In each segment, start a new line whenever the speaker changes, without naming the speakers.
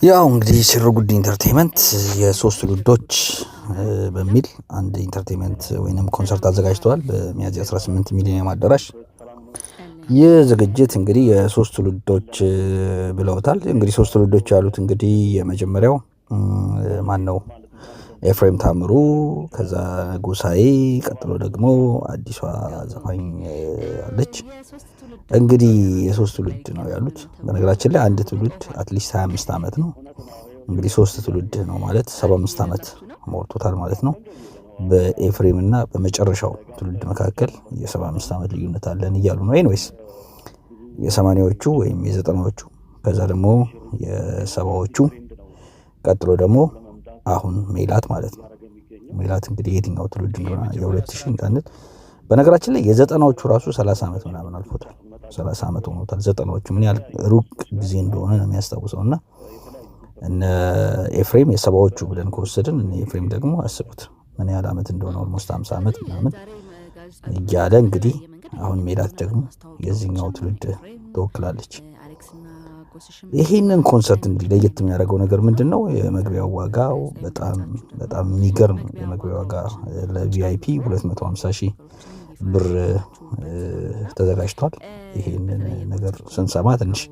ያው እንግዲህ ሽርጉድ ኢንተርቴይንመንት የሶስት ትውልዶች በሚል አንድ ኢንተርቴይንመንት ወይንም ኮንሰርት አዘጋጅተዋል በሚያዝያ 18 ሚሊኒየም አዳራሽ። ይህ ዝግጅት እንግዲህ የሶስት ትውልዶች ብለውታል። እንግዲህ ሶስት ትውልዶች ያሉት እንግዲህ የመጀመሪያው ማን ነው? ኤፍሬም ታምሩ፣ ከዛ ጎሳዬ፣ ቀጥሎ ደግሞ አዲሷ ዘፋኝ አለች። እንግዲህ የሶስት ትውልድ ነው ያሉት። በነገራችን ላይ አንድ ትውልድ አትሊስት 25 ዓመት ነው። እንግዲህ ሶስት ትውልድ ነው ማለት 75 ዓመት ሞልቶታል ማለት ነው። በኤፍሬም እና በመጨረሻው ትውልድ መካከል የ75 ዓመት ልዩነት አለን እያሉ ነው። ኤኒዌይስ የ80ዎቹ ወይም የ90ዎቹ፣ ከዛ ደግሞ የ70ዎቹ፣ ቀጥሎ ደግሞ አሁን ሜላት ማለት ነው። ሜላት እንግዲህ የትኛው ትውልድ እንደሆነ የ2000 እንዳንል። በነገራችን ላይ የ90ዎቹ ራሱ 30 ዓመት ምናምን አልፎታል። 30 ዓመት ሆኖታል። 90ዎቹ ምን ያህል ሩቅ ጊዜ እንደሆነ ነው የሚያስታውሰው። እና እነ ኤፍሬም የ70ዎቹ ብለን ከወሰድን እነ ኤፍሬም ደግሞ አስቡት ምን ያህል ዓመት እንደሆነ ኦልሞስት 50 ዓመት ምናምን እያለ እንግዲህ አሁን ሜላት ደግሞ የዚህኛው ትውልድ ትወክላለች። ይሄንን ኮንሰርት እንግዲህ ለየት የሚያደርገው ነገር ምንድነው? የመግቢያው ዋጋው በጣም የሚገርም የመግቢያ ዋጋ ለቪአይፒ 250,000 ብር ተዘጋጅቷል። ይሄንን ነገር ስንሰማ ትንሽ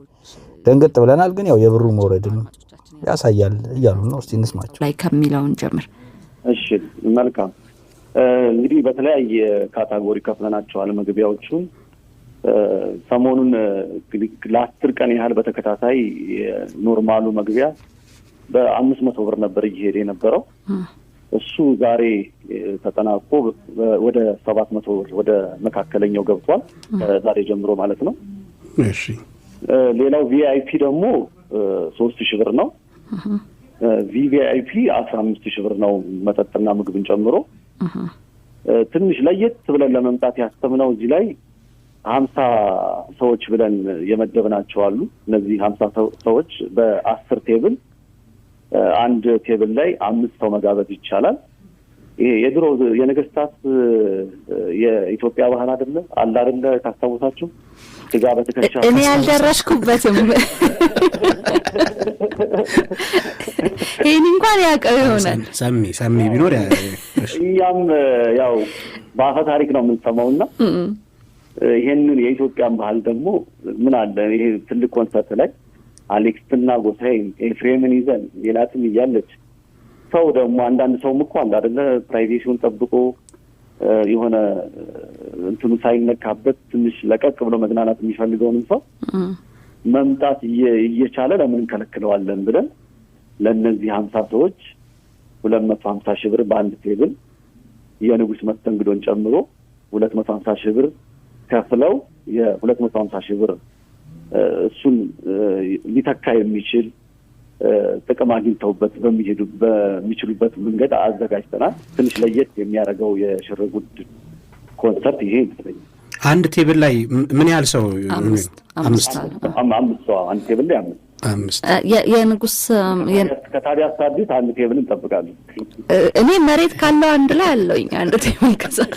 ደንገጥ ብለናል፣ ግን ያው የብሩ መውረድም ያሳያል እያሉ ነው። እስቲ እንስማቸው
ላይ ከሚለውን ጀምር።
እሺ መልካም። እንግዲህ በተለያየ ካታጎሪ ከፍለናቸዋል መግቢያዎቹን። ሰሞኑን ለ10 ቀን ያህል በተከታታይ ኖርማሉ መግቢያ በ500 ብር ነበር እየሄደ የነበረው። እሱ ዛሬ ተጠናቆ ወደ 700 ብር ወደ መካከለኛው ገብቷል፣ ዛሬ ጀምሮ ማለት ነው።
እሺ
ሌላው ቪአይፒ ደግሞ 3000 ብር ነው። ቪቪአይፒ 15,000 ብር ነው መጠጥና ምግብን ጨምሮ። ትንሽ ለየት ብለን ለመምጣት ያሰብነው እዚህ ላይ 50 ሰዎች ብለን የመደብናቸው አሉ። እነዚህ 50 ሰዎች በ10 ቴብል፣ አንድ ቴብል ላይ 5 ሰው መጋበዝ ይቻላል። ይሄ የድሮ የነገስታት የኢትዮጵያ ባህል አይደለ አለ አይደለ? ታስታውሳችሁ? ስጋ በትከሻ
እኔ ያልደረስኩበትም ይሄን እንኳን ያቀው ይሆናል።
ሳሚ ቢኖር
እኛም ያው በአፈ ታሪክ ነው የምንሰማውና ይሄንን የኢትዮጵያን ባህል ደግሞ ምን አለ ይሄ ትልቅ ኮንሰርት ላይ አሌክስና ጎሳዬ ኤፍሬምን ይዘን ሜላትም እያለች ሰው ደግሞ አንዳንድ ሰውም እኮ አለ አይደለ ፕራይቬሲውን ጠብቆ የሆነ እንትኑ ሳይነካበት ትንሽ ለቀቅ ብሎ መዝናናት የሚፈልገውንም ሰው መምጣት እየቻለ ለምን እንከለክለዋለን ብለን ለእነዚህ 50 ሰዎች 250,000 ብር በአንድ ቴብል የንጉስ መስተንግዶን ጨምሮ 250,000 ብር ከፍለው የ250,000 ብር እሱን ሊተካ የሚችል ጥቅም አግኝተውበት በሚችሉበት መንገድ አዘጋጅተናል። ትንሽ ለየት የሚያደርገው የሽርጉድ ኮንሰርት ይሄ ይመስለኛል።
አንድ ቴብል ላይ ምን ያህል ሰው? 5
ሰው አንድ ቴብል ላይ 5
የንጉስ
ከታዲያ አዲስ አንድ ቴብል እንጠብቃለን።
እኔ መሬት ካለው አንድ ላይ አለውኝ አንድ ቴብል ከዛው።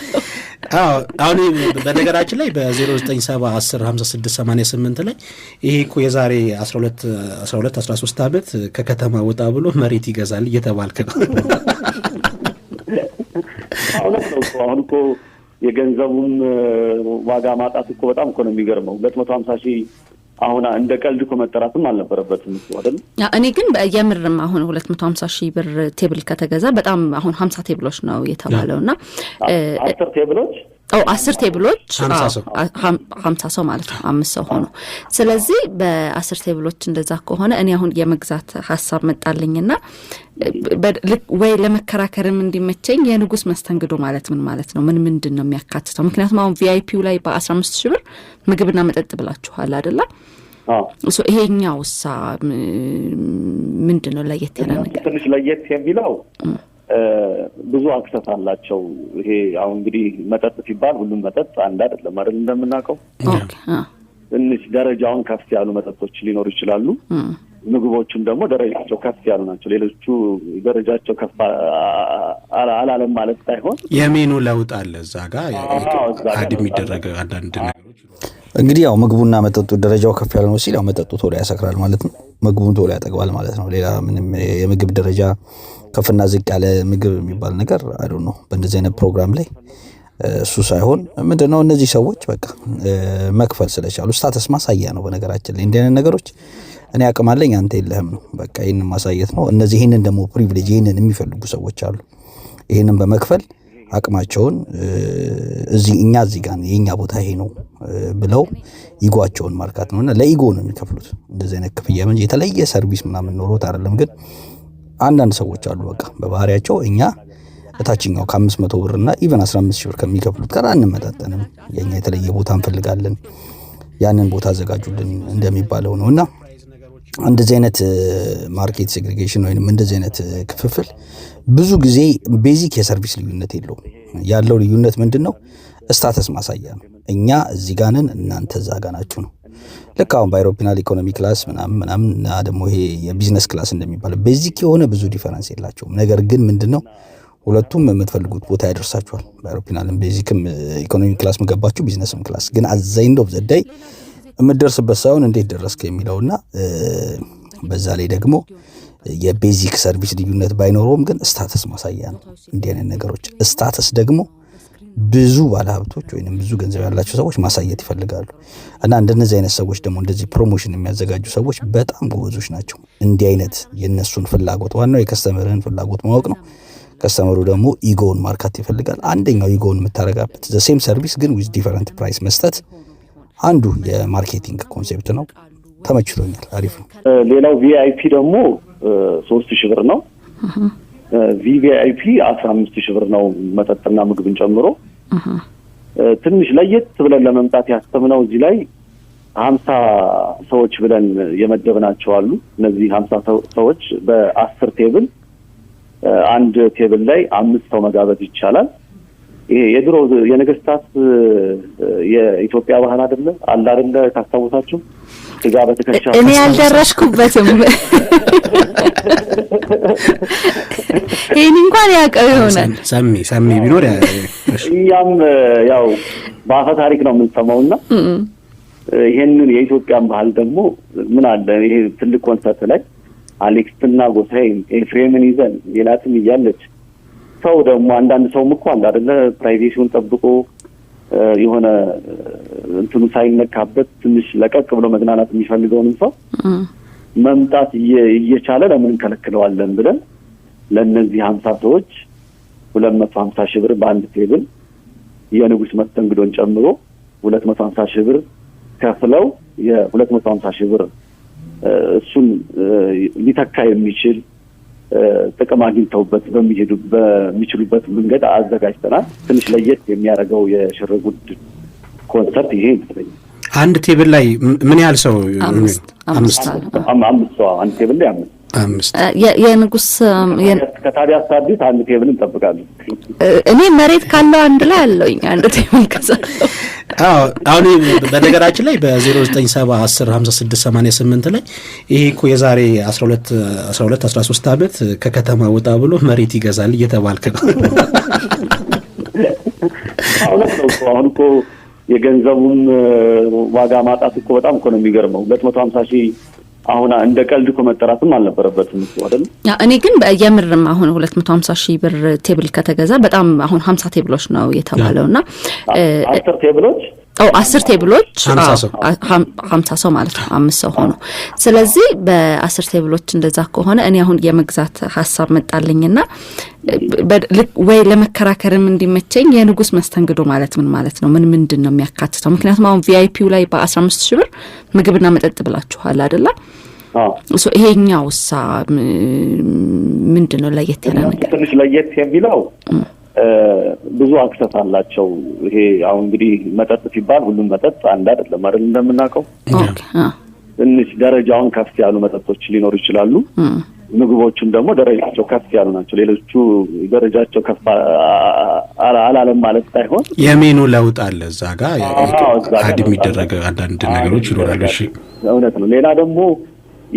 አሁን በነገራችን ላይ በ0970105688 ላይ ይሄ እኮ የዛሬ 13 ዓመት ከከተማ ወጣ ብሎ መሬት ይገዛል እየተባልክ ነው።
አሁን እኮ የገንዘቡን ዋጋ ማጣት እኮ በጣም እኮ ነው የሚገርመው። 250,000 አሁን እንደ ቀልድ እኮ መጠራትም አልነበረበትም እኮ አይደል?
እኔ ግን የምርም አሁን 250,000 ብር ቴብል ከተገዛ በጣም አሁን 50 ቴብሎች ነው የተባለውና
10 ቴብሎች
10 ቴብሎች 50 ሰው ማለት ነው። 5 ሰው ሆኖ ስለዚህ በ10 ቴብሎች እንደዛ ከሆነ እኔ አሁን የመግዛት ሐሳብ መጣልኝና ወይ ለመከራከርም እንዲመቸኝ የንጉስ መስተንግዶ ማለት ምን ማለት ነው? ምንድን ነው የሚያካትተው? ምክንያቱም አሁን ቪአይፒው ላይ በ15,000 ብር ምግብና መጠጥ ብላችኋል አይደለ? ይሄኛውሳ ምንድን ነው ለየት ያለ ነገር?
ትንሽ ለየት የሚለው ብዙ አክሰስ አላቸው። ይሄ አሁን እንግዲህ መጠጥ ሲባል ሁሉም መጠጥ አንድ አይደለም አይደል? እንደምናውቀው ትንሽ ደረጃውን ከፍ ያሉ መጠጦች ሊኖሩ ይችላሉ። ምግቦቹም ደግሞ ደረጃቸው ከፍ ያሉ ናቸው። ሌሎቹ ደረጃቸው ከፍ አላለም ማለት ሳይሆን
የሜኑ ለውጥ አለ እዛ ጋር አድ የሚደረግ አንዳንድ ነገሮች።
እንግዲህ ያው ምግቡና መጠጡ ደረጃው ከፍ ያለ ነው ሲል ያው መጠጡ ቶሎ ያሰክራል ማለት ነው። ምግቡን ቶሎ ያጠግባል ማለት ነው። ሌላ ምንም የምግብ ደረጃ ከፍና ዝቅ ያለ ምግብ የሚባል ነገር አይ ዶንት ኖ በእንደዚህ አይነት ፕሮግራም ላይ እሱ ሳይሆን ምንድነው እነዚህ ሰዎች በቃ መክፈል ስለቻሉ ስታተስ ማሳያ ነው። በነገራችን ላይ እንዲህ አይነት ነገሮች እኔ አቅም አለኝ አንተ የለህም በቃ ይሄንን ማሳየት ነው። እነዚህ ይሄንን ደግሞ ፕሪቪሌጅ ይሄንን የሚፈልጉ ሰዎች አሉ። ይሄንን በመክፈል አቅማቸውን እኛ እዚህ ጋር የኛ ቦታ ይሄ ነው ብለው ኢጎአቸውን ማርካት ነውና ለኢጎ ነው የሚከፍሉት እንደዚህ አይነት ክፍያ እንጂ የተለየ ሰርቪስ ምናምን ኖሮት አይደለም። ግን አንዳንድ ሰዎች አሉ በቃ በባህሪያቸው እኛ እታችኛው ከ500 ብርና ኢቨን 15 ሺህ ብር ከሚከፍሉት ጋር አንመጣጠንም፣ የኛ የተለየ ቦታ እንፈልጋለን፣ ያንን ቦታ አዘጋጁልን እንደሚባለው ነውና እንደዚህ አይነት ማርኬት ሴግሪጌሽን ወይንም እንደዚህ አይነት ክፍፍል ብዙ ጊዜ ቤዚክ የሰርቪስ ልዩነት የለውም። ያለው ልዩነት ምንድነው? ስታተስ ማሳያ ነው። እኛ እዚህ ጋር ነን፣ እናንተ እዛ ጋር ናችሁ ነው። ልክ አሁን በአውሮፕላን ኢኮኖሚ ክላስ ምናምን እና ደግሞ ይሄ የቢዝነስ ክላስ እንደሚባለው ቤዚክ የሆነ ብዙ ዲፈረንስ የላቸውም። ነገር ግን ምንድነው ሁለቱም የምትፈልጉት ቦታ ያደርሳችኋል። በአውሮፕላንም ቤዚክም ኢኮኖሚ ክላስ መገባችሁ ቢዝነስም ክላስ ግን አዘይንዶ ዘዳይ የምትደርስበት ሳይሆን እንዴት ደረስከ የሚለውና በዛ ላይ ደግሞ የቤዚክ ሰርቪስ ልዩነት ባይኖረውም ግን ስታተስ ማሳያ ነው። እንዲህ አይነት ነገሮች ስታተስ ደግሞ ብዙ ባለሀብቶች ወይንም ብዙ ገንዘብ ያላቸው ሰዎች ማሳየት ይፈልጋሉ እና እንደነዚህ አይነት ሰዎች ደግሞ እንደዚህ ፕሮሞሽን የሚያዘጋጁ ሰዎች በጣም ጎበዞች ናቸው። እንዲህ አይነት የነሱን ፍላጎት ዋናው የከስተመርህን ፍላጎት ማወቅ ነው። ከስተመሩ ደግሞ ኢጎውን ማርካት ይፈልጋል። አንደኛው ኢጎውን የምታረጋበት ዘ ሴም ሰርቪስ ግን ዊዝ ዲፈረንት ፕራይስ መስጠት አንዱ የማርኬቲንግ ኮንሴፕት ነው። ተመችቶኛል። አሪፍ ነው።
ሌላው ቪአይፒ ደግሞ 3000 ብር ነው። ቪቪአይፒ 15000 ብር ነው መጠጥና ምግብን ጨምሮ። ትንሽ ለየት ብለን ለመምጣት ያስተምነው እዚህ ላይ 50 ሰዎች ብለን የመደብናቸው አሉ። እነዚህ 50 ሰዎች በ10 ቴብል አንድ ቴብል ላይ 5 ሰው መጋበዝ ይቻላል። ይሄ የድሮ የነገስታት የኢትዮጵያ ባህል አይደለ አለ አይደለ ታስታውሳችሁ? ስጋ በተከሻ
እኔ ያልደረስኩበትም ይሄን እንኳን ያቀው ይሆናል
ሰሚ ቢኖር
እኛም ያው በአፈ ታሪክ ነው የምንሰማውና ይሄንን የኢትዮጵያን ባህል ደግሞ ምን አለ ይሄ ትልቅ ኮንሰርት ላይ አሌክስና ጎሳዬ ኤፍሬምን ይዘን ሌላትም እያለች ሰው ደግሞ አንዳንድ ሰውም እኮ አለ አይደለ ፕራይቬሲውን ጠብቆ የሆነ እንትኑ ሳይነካበት ትንሽ ለቀቅ ብሎ መዝናናት የሚፈልገውን ሰው መምጣት እየቻለ ለምን እንከለክለዋለን ብለን ለነዚህ 50 ሰዎች 250 ሺህ ብር በአንድ ቴብል የንጉስ መስተንግዶን ጨምሮ 250 ሺህ ብር ከፍለው የ250 ሺህ ብር እሱን ሊተካ የሚችል ጥቅም አግኝተውበት በሚችሉበት መንገድ አዘጋጅተናል። ትንሽ ለየት የሚያደርገው የሽርጉድ ኮንሰርት ይሄ ነው።
አንድ ቴብል ላይ ምን ያህል ሰው?
5 ሰው አንድ ቴብል ላይ 5
የንጉስ
ከታዲያ ሳዲስ አንድ ቴብል እንጠብቃለን።
እኔ መሬት ካለው አንድ ላይ አለውኝ አንድ ቴብል ከዛ
አሁን በነገራችን ላይ በ0970105688 ላይ ይሄ እኮ የዛሬ 13 ዓመት ከከተማ ወጣ ብሎ መሬት ይገዛል እየተባልክ ነው።
አሁን እኮ የገንዘቡን ዋጋ ማጣት እኮ በጣም እኮ ነው የሚገርመው። 250 ሺህ አሁን እንደ ቀልድ እኮ መጠራትም አልነበረበትም አይደል?
እኔ ግን የምርም አሁን 250 ሺህ ብር ቴብል ከተገዛ በጣም አሁን 50 ቴብሎች ነው የተባለውና
10 ቴብሎች
10 ቴብሎች 50 ሰው ማለት ነው 5 ሰው ሆኖ ስለዚህ በ10 ቴብሎች እንደዛ ከሆነ እኔ አሁን የመግዛት ሐሳብ መጣልኝና ወይ ለመከራከርም እንዲመቸኝ የንጉስ መስተንግዶ ማለት ምን ማለት ነው ምንድነው የሚያካትተው? ምክንያቱም አሁን ቪአይፒው ላይ በ15 ሺህ ብር ምግብና መጠጥ ብላችኋል አይደል? ይሄኛው ምንድነው ለየት ያለ ነገር?
ትንሽ ለየት የሚለው ብዙ አክሰስ አላቸው። ይሄ አሁን እንግዲህ መጠጥ ሲባል ሁሉም መጠጥ አንድ አይደለም አይደል? እንደምናውቀው ትንሽ ደረጃውን ከፍ ያሉ መጠጦች ሊኖሩ ይችላሉ። ምግቦቹም ደግሞ ደረጃቸው ከፍ ያሉ ናቸው። ሌሎቹ ደረጃቸው ከፍ አላለም ማለት ሳይሆን
የሜኑ ለውጥ አለ እዛ ጋር አድ የሚደረግ አንዳንድ ነገሮች ይኖራሉ። እሺ
እውነት ነው። ሌላ ደግሞ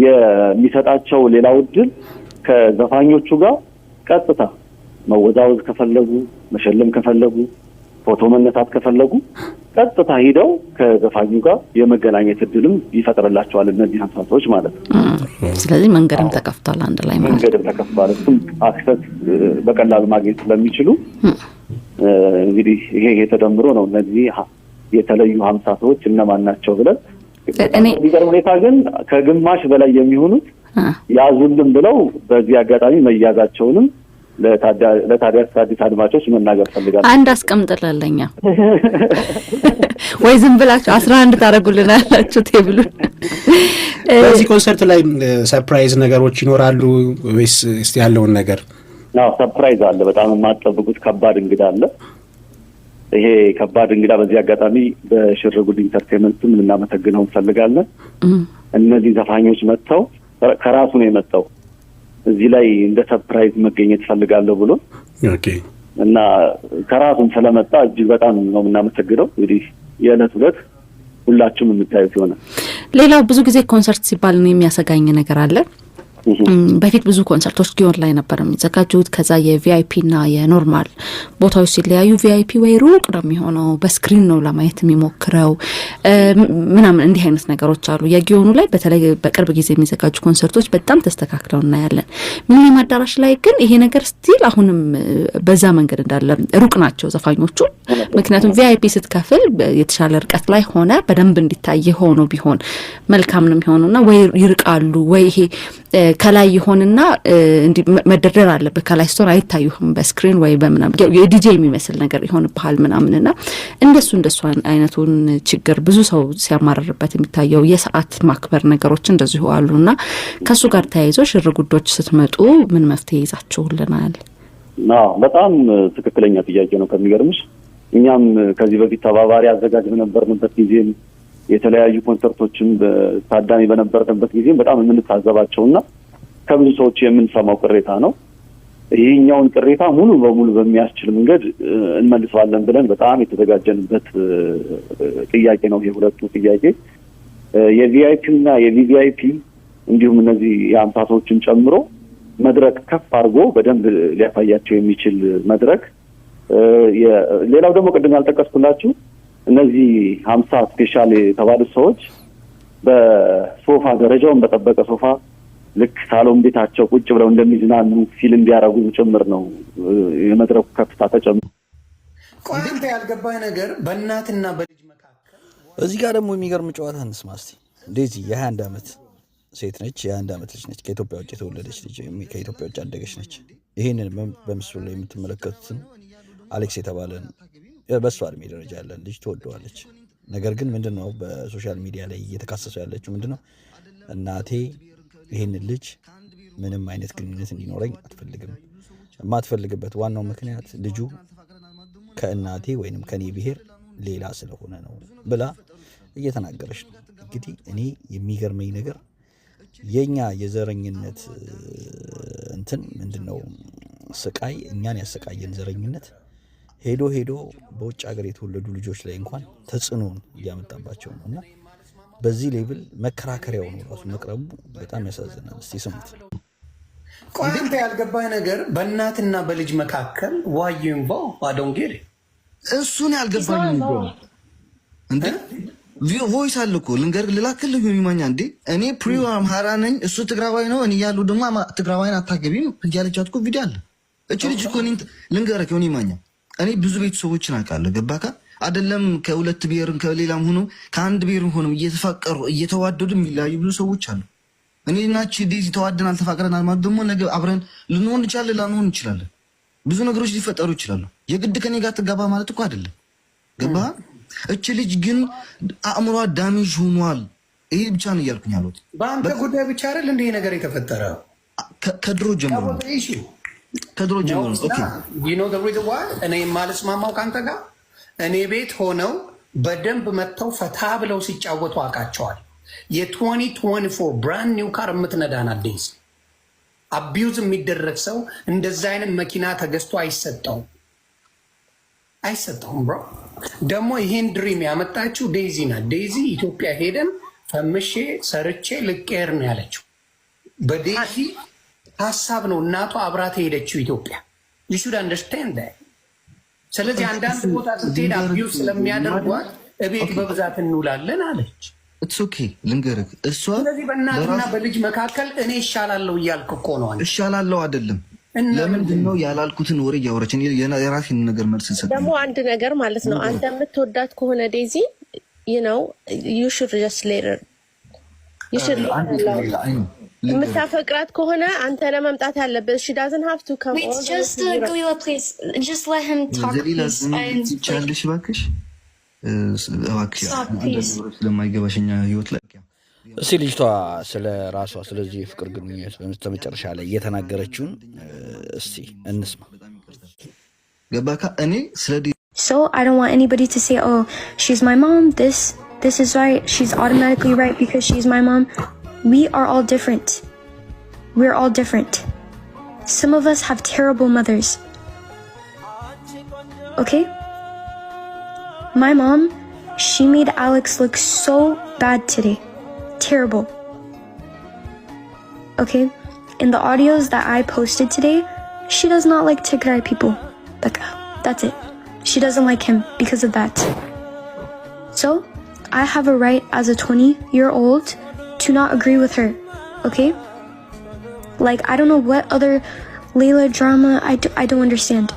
የሚሰጣቸው ሌላው እድል ከዘፋኞቹ ጋር ቀጥታ መወዛወዝ ከፈለጉ መሸለም ከፈለጉ ፎቶ መነሳት ከፈለጉ ቀጥታ ሄደው ከዘፋኙ ጋር የመገናኘት እድልም ይፈጥርላቸዋል እነዚህ 50 ሰዎች ማለት ነው።
ስለዚህ መንገድም ተከፍቷል አንድ ላይ ማለት
መንገድም ተከፍቷል። እሱም አክሰስ በቀላሉ ማግኘት ስለሚችሉ እንግዲህ ይሄ ተደምሮ ነው እነዚህ የተለዩ 50 ሰዎች እነማን ናቸው ብለን በሚገርም ሁኔታ ግን ከግማሽ በላይ የሚሆኑት ያዙልን ብለው በዚህ አጋጣሚ መያዛቸውንም ለታዲያስ አዲስ አድማጮች መናገር ፈልጋለሁ።
አንድ አስቀምጥላለኛ ወይ ዝም ብላችሁ 11 ታረጉልናላችሁ ቴብሉ።
በዚህ ኮንሰርት ላይ ሰርፕራይዝ ነገሮች ይኖራሉ ወይስ እስቲ ያለውን ነገር?
ሰርፕራይዝ አለ። በጣም የማትጠብቁት ከባድ እንግዳ አለ። ይሄ ከባድ እንግዳ በዚህ አጋጣሚ በሽርጉድ ኢንተርቴይንመንትም ልናመሰግነው እንፈልጋለን። እነዚህ ዘፋኞች መጥተው ከራሱ ነው የመጣው እዚህ ላይ እንደ ሰርፕራይዝ መገኘት ፈልጋለሁ ብሎ እና ከራሱም ስለመጣ እጅግ በጣም ነው የምናመሰግነው። እንግዲህ የዕለት ዕለት ሁላችሁም የምታዩት ይሆናል።
ሌላው ብዙ ጊዜ ኮንሰርት ሲባል ነው የሚያሰጋኝ ነገር አለ። በፊት ብዙ ኮንሰርቶች ጊዮን ላይ ነበር የሚዘጋጁት። ከዛ የቪአይፒ እና የኖርማል ቦታዎች ሲለያዩ ቪአይፒ ወይ ሩቅ ነው የሚሆነው፣ በስክሪን ነው ለማየት የሚሞክረው ምናምን እንዲህ አይነት ነገሮች አሉ። የጊዮኑ ላይ በተለይ በቅርብ ጊዜ የሚዘጋጁ ኮንሰርቶች በጣም ተስተካክለው እናያለን። ሚሊኒየም አዳራሽ ላይ ግን ይሄ ነገር ስቲል አሁንም በዛ መንገድ እንዳለ ሩቅ ናቸው ዘፋኞቹ። ምክንያቱም ቪአይፒ ስትከፍል የተሻለ ርቀት ላይ ሆነ በደንብ እንዲታይ ሆኖ ቢሆን መልካም ነው የሚሆነውና ወይ ይርቃሉ ወይ ይሄ ከላይ ይሆንና እንዲ መደርደር አለበት። ከላይ ስቶን አይታዩም በስክሪን ወይ በመናም የዲጄ የሚመስል ነገር ይሆንብሃል ምናምንና እንደሱ አይነቱን ችግር ብዙ ሰው ሲያማረርበት የሚታየው የሰዓት ማክበር ነገሮች እንደዚሁ አሉና ከሱ ጋር ተያይዞ ሽርጉዶች ስትመጡ ምን መፍትሄ ይዛችሁልናል?
በጣም ትክክለኛ ጥያቄ ነው። ከሚገርምሽ እኛም ከዚህ በፊት ተባባሪ አዘጋጅ በነበርንበት ጊዜም የተለያዩ ኮንሰርቶችን ታዳሚ በነበርንበት ጊዜም በጣም የምንታዘባቸውና ከብዙ ሰዎች የምንሰማው ቅሬታ ነው። ይህኛውን ቅሬታ ሙሉ በሙሉ በሚያስችል መንገድ እንመልሰዋለን ብለን በጣም የተዘጋጀንበት ጥያቄ ነው። የሁለቱ ጥያቄ የቪአይፒ እና የቪቪአይፒ እንዲሁም እነዚህ የ50 ሰዎችን ጨምሮ መድረክ ከፍ አድርጎ በደንብ ሊያሳያቸው የሚችል መድረክ። ሌላው ደግሞ ቅድም ያልጠቀስኩላችሁ እነዚህ 50 ስፔሻል የተባሉ ሰዎች በሶፋ ደረጃውን በጠበቀ ሶፋ ልክ ሳሎን ቤታቸው ቁጭ ብለው እንደሚዝናኑ ፊልም እንዲያረጉ ጭምር ነው የመድረኩ ከፍታ ተጨምሮ።
ቆንጆ ያልገባኝ ነገር በእናትና በልጅ መካከል
እዚህ ጋር ደግሞ የሚገርም ጨዋታ እንስማ እስቲ። ዴዚ የ21 ዓመት ሴት ነች፣ የ21 ዓመት ልጅ ነች። ከኢትዮጵያ ውጭ የተወለደች ልጅ፣ ከኢትዮጵያ ውጭ ያደገች ነች። ይህንን በምስሉ ላይ የምትመለከቱትን አሌክስ የተባለን በሷ እድሜ ደረጃ ያለ ልጅ ትወደዋለች። ነገር ግን ምንድነው በሶሻል ሚዲያ ላይ እየተካሰሰው ያለችው ምንድነው? እናቴ ይህንን ልጅ ምንም አይነት ግንኙነት እንዲኖረኝ አትፈልግም። የማትፈልግበት ዋናው ምክንያት ልጁ ከእናቴ ወይንም ከኔ ብሔር ሌላ ስለሆነ ነው ብላ እየተናገረች ነው። እንግዲህ እኔ የሚገርመኝ ነገር የኛ የዘረኝነት እንትን ምንድነው ስቃይ፣ እኛን ያሰቃየን ዘረኝነት ሄዶ በውጭ ሀገር የተወለዱ ልጆች ላይ እንኳን ተጽዕኖን እያመጣባቸው ነው እና በዚህ ሌብል መከራከሪያው ነው ራሱ መቅረቡ በጣም ያሳዝናል። እስቲ ስሙት።
ቆንጆ ያልገባኝ ነገር በእናትና በልጅ መካከል ዋዩንቫ አዶንጌሪ
እሱን ያልገባኝ ነው እንዴ? ቮይስ አለ እኮ ልላክልህ የሚማኛ እንዴ? እኔ ፕሪዮ አምሃራ ነኝ፣ እሱ ትግራዋይ ነው። እኔ ያሉ ደግሞ ትግራዋይን አታገቢም እያለቻት እኮ ቪዲዮ አለ። እቺ ልጅ እኮ ልንገርህ የሆነ ይማኛ እኔ ብዙ ቤተሰቦችን አውቃለሁ። ገባካ አይደለም? ከሁለት ብሔርም ከሌላም ሆኖ ከአንድ ብሔርም ሆኖ እየተፋቀሩ እየተዋደዱ የሚለያዩ ብዙ ሰዎች አሉ። እኔ ናቺ ዴዚ ተዋደን አልተፋቀረናል ማለት ደግሞ ነገ አብረን ልንሆን እንችላለን፣ ላንሆን እንችላለን። ብዙ ነገሮች ሊፈጠሩ ይችላሉ። የግድ ከኔ ጋር ትጋባ ማለት እኮ አይደለም። ገባ? እቺ ልጅ ግን አእምሯ ዳሜጅ ሆኗል። ይሄ ብቻ ነው እያልኩኝ ያሉት።
በአንተ ጉዳይ ብቻ አይደል እንደ ነገር የተፈጠረው
ከድሮ ጀምሮ ከድሮ ጀምሮ ኦኬ
እኔ የማልስማማው ከአንተ ጋር እኔ ቤት ሆነው በደንብ መጥተው ፈታ ብለው ሲጫወቱ አውቃቸዋል። የ2024 ብራንድ ኒው ካር የምትነዳን አዲስ አቢዩዝ የሚደረግ ሰው እንደዛ አይነት መኪና ተገዝቶ አይሰጠውም ብሮ። ደግሞ ይሄን ድሪም ያመጣችው ዴዚ ናት። ዴዚ ኢትዮጵያ ሄደን ፈምሼ ሰርቼ ልቄር ነው ያለችው። በዴዚ ሀሳብ ነው እናቷ አብራት ሄደችው ኢትዮጵያ። you should understand that። ስለዚህ አንዳንድ ቦታ ስትሄድ አቢዩዝ ስለሚያደርጓት እቤት በብዛት እንውላለን አለች።
ኢትስ ኦኬ ልንገርህ፣ እሷ
ስለዚህ በእናትና በልጅ መካከል እኔ እሻላለሁ እያልክ እኮ ነው።
እሻላለሁ አይደለም። ለምንድን ነው ያላልኩትን ወሬ እያወራች የራሴን ነገር መልስ ሰጥ።
ደግሞ አንድ ነገር ማለት ነው፣ አንተ የምትወዳት ከሆነ ዴዚ you should just later የምታፈቅራት ከሆነ አንተ ለመምጣት ያለበት she doesn't have to come.
Wait, just Galila, please, just let him talk, please.
ትቻለሽ እባክሽ፣ እባክሽ ስለማይገባሽኛ ህይወት ላይ
እስኪ ልጅቷ ስለ ራሷ ስለዚህ የፍቅር ግንኙነት በመጨረሻ ላይ እየተናገረችውን እስቲ እንስማ።
ገባካ? እኔ ስለ
So I don't want anybody to say, oh, she's my mom, this is right, she's automatically right because she's my mom. We are all different. We're all different. Some of us have terrible mothers. Okay? My mom, she made Alex look so bad today. Terrible. Okay? In the audios that I posted today, she does not like Tigray people. That's it. She doesn't like him because of that. So, I have a right as a 20-year-old to not agree with her. Okay? Like, I don't know what other Layla drama, I don't understand.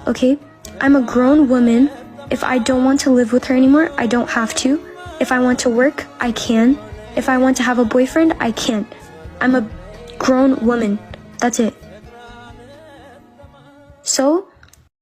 Okay? I'm a grown woman. If I don't want to live with her anymore, I don't have to. If I want to work, I can. If I want to have a boyfriend, I can. I'm a grown woman. That's it. So,